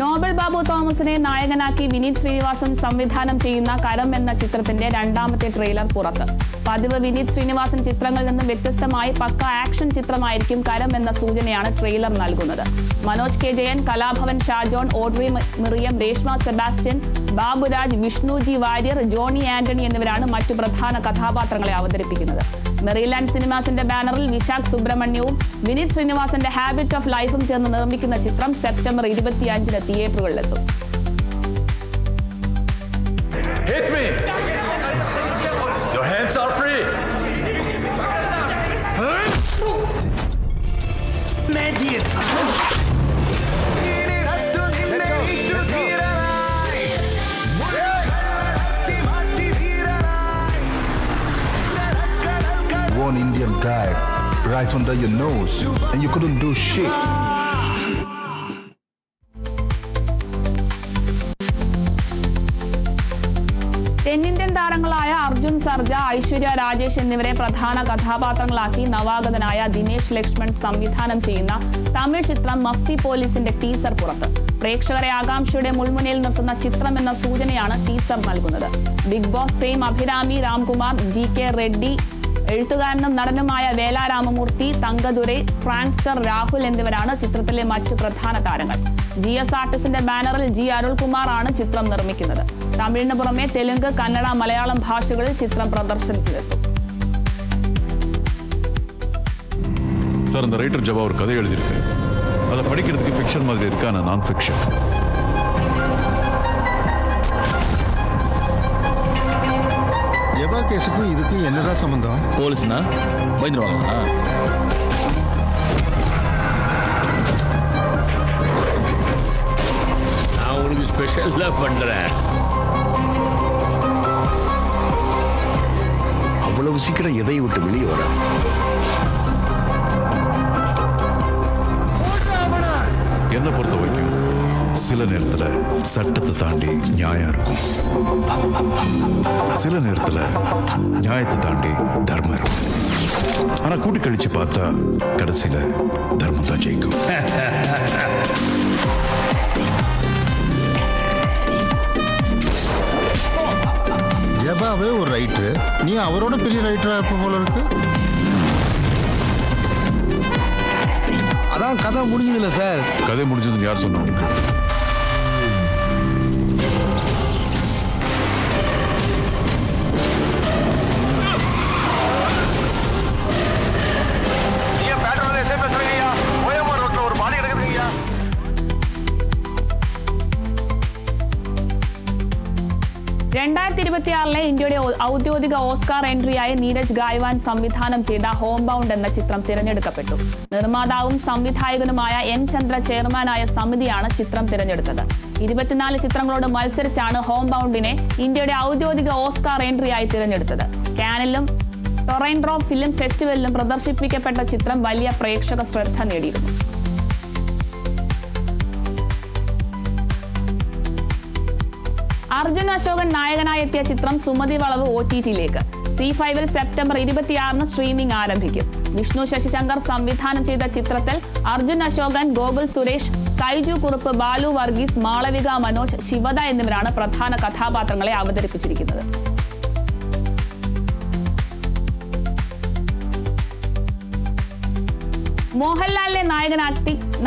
Nobel Babu തോമസിനെ നായകനാക്കി വിനീത് ശ്രീനിവാസൻ സംവിധാനം ചെയ്യുന്ന കരം എന്ന ചിത്രത്തിന്റെ രണ്ടാമത്തെ ട്രെയിലർ പുറത്ത്. പതിവ് വിനീത് ശ്രീനിവാസൻ ചിത്രങ്ങളിൽ നിന്നും വ്യത്യസ്തമായി പക്ക ആക്ഷൻ ചിത്രമായിരിക്കും കരം എന്ന സൂചനയാണ് ട്രെയിലർ നൽകുന്നത്. മനോജ് കെ ജയൻ, കലാഭവൻ ഷാജോൺ, ഓഡ്രി മിറിയം, രേഷ്മ സെബാസ്റ്റ്യൻ, ബാബുരാജ്, വിഷ്ണു ജി വാര്യർ, ജോണി ആന്റണി എന്നിവരാണ് മറ്റു പ്രധാന കഥാപാത്രങ്ങളെ അവതരിപ്പിക്കുന്നത്. മെറിലാൻഡ് സിനിമാസിന്റെ ബാനറിൽ വിശാഖ് സുബ്രഹ്മണ്യവും വിനീത് ശ്രീനിവാസന്റെ ഹാബിറ്റ് ഓഫ് ലൈഫും ചേർന്ന് നിർമ്മിക്കുന്ന ചിത്രം September 25-ന് തിയേറ്ററുകളിലെത്തും. One Indian guy right under your nose and you couldn't do shit. തെന്നിന്ത്യൻ താരങ്ങളായ അർജുൻ സർജ, ഐശ്വര്യ രാജേഷ് എന്നിവരെ പ്രധാന കഥാപാത്രങ്ങളാക്കി നവാഗതനായ ദിനേശ് ലക്ഷ്മൺ സംവിധാനം ചെയ്യുന്ന തമിഴ് ചിത്രം മഫ്തി പോലീസിന്റെ ടീസർ പുറത്ത്. പ്രേക്ഷകരെ ആകാംക്ഷയുടെ മുൾമുനയിൽ നിർത്തുന്ന ചിത്രം എന്ന സൂചനയാണ് ടീസർ നൽകുന്നത്. Bigg Boss fame Abhirami Ramkumar, GK Reddy, എഴുത്തുകാരനും നടനുമായ വേല രാമമൂർത്തി, തങ്കദുരൈ, ഫ്രാങ്ക്സ്റ്റർ രാഹുൽ എന്നിവരാണ് ചിത്രത്തിലെ മറ്റു പ്രധാന താരങ്ങൾ. GS ആർട്ടിസ്റ്റിന്റെ ബാനറിൽ G അരുൾകുമാർ ആണ് ചിത്രം നിർമ്മിക്കുന്നത്. തമിഴിന് പുറമെ തെലുങ്ക്, കന്നഡ, മലയാളം ഭാഷകളിൽ ചിത്രം പ്രദർശനത്തിലെത്തും. சார், அந்த ரைட்டர் ஜவா ஒரு கதை எழுதியிருக்காரு. அதை படிக்கிறதுக்கு ஃபிக்ஷன் மாதிரி இருக்கான நான் ஃபிக்ஷன். ஜவா கேஸுக்கும் இதுக்கு என்னதான் சம்பந்தம்? போலீஸ்னா பயந்துருவாங்களா? நான் உங்களுக்கு ஸ்பெஷலாக பண்ணுறேன். அவ்வளவு சீக்கிரம் எதை விட்டு வெளியே வர? என்னை பொறுத்த வரைக்கும் சில நேரத்துல சட்டத்தை தாண்டி நியாயம் இருக்கும், சில நேரத்துல நியாயத்தை தாண்டி தர்மம் இருக்கும். ஆனா கூட்டி கழிச்சு பார்த்தா கடைசியில தர்மம் தான் ஜெயிக்கும். ஜபாவே ஒரு ரைட்டர், நீ அவரோட பெரிய ரைட்டரா இருப்ப போல இருக்கு. அதான் கதை முடிஞ்சதில்ல சார். கதை முடிஞ்சதுன்னு யார் சொன்னா உங்களுக்கு? ഇന്ത്യയുടെ ഔദ്യോഗിക ഓസ്കാർ എൻട്രിയായി നീരജ് ഗായ്വാൻ സംവിധാനം ചെയ്ത ഹോം ബൗണ്ട് എന്ന ചിത്രം തിരഞ്ഞെടുക്കപ്പെട്ടു. നിർമ്മാതാവും സംവിധായകനുമായ N ചന്ദ്ര ചെയർമാനായ സമിതിയാണ് ചിത്രം തിരഞ്ഞെടുത്തത്. 24 ചിത്രങ്ങളോട് മത്സരിച്ചാണ് ഹോം ബൗണ്ടിനെ ഇന്ത്യയുടെ ഔദ്യോഗിക ഓസ്കാർ എൻട്രിയായി തിരഞ്ഞെടുത്തത്. കാനിലും ടൊറന്റോ ഫിലിം ഫെസ്റ്റിവലിലും പ്രദർശിപ്പിക്കപ്പെട്ട ചിത്രം വലിയ പ്രേക്ഷക ശ്രദ്ധ നേടിയിരുന്നു. അർജുൻ അശോകൻ നായകനായി എത്തിയ ചിത്രം സുമതി വളവ് OTT-യിലേക്ക്. C5-ൽ സെപ്റ്റംബർ 26-ന് സ്ട്രീമിംഗ് ആരംഭിക്കും. വിഷ്ണു ശശിശങ്കർ സംവിധാനം ചെയ്ത ചിത്രത്തിൽ അർജുൻ അശോകൻ, ഗോകുൽ സുരേഷ്, സൈജു കുറുപ്പ്, ബാലു വർഗീസ്, മാളവിക മനോജ്, ശിവദ എന്നിവരാണ് പ്രധാന കഥാപാത്രങ്ങളെ അവതരിപ്പിച്ചിരിക്കുന്നത്. മോഹൻലാലിനെ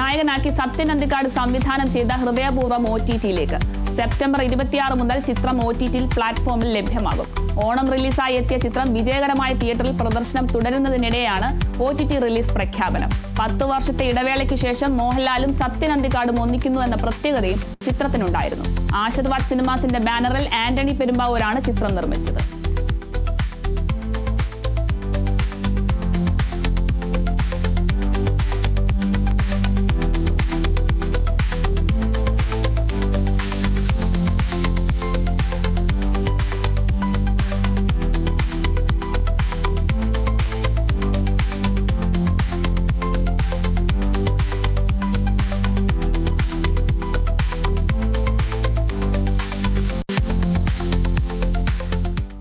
നായകനാക്കി സത്യൻ അന്തിക്കാട് സംവിധാനം ചെയ്ത ഹൃദയപൂർവ്വം OTT-യിലേക്ക്. സെപ്റ്റംബർ 26 മുതൽ ചിത്രം OTT പ്ലാറ്റ്ഫോമിൽ ലഭ്യമാകും. ഓണം റിലീസായി എത്തിയ ചിത്രം വിജയകരമായി തിയേറ്ററിൽ പ്രദർശനം തുടരുന്നതിനിടെയാണ് OTT റിലീസ് പ്രഖ്യാപനം. 10 വർഷത്തെ ഇടവേളയ്ക്ക് ശേഷം മോഹൻലാലും സത്യൻ അന്തിക്കാടും ഒന്നിക്കുന്നു എന്ന പ്രത്യേകതയും ചിത്രത്തിനുണ്ടായിരുന്നു. ആശീർവാദ് സിനിമാസിന്റെ ബാനറിൽ ആന്റണി പെരുമ്പാവൂരാണ് ചിത്രം നിർമ്മിച്ചത്.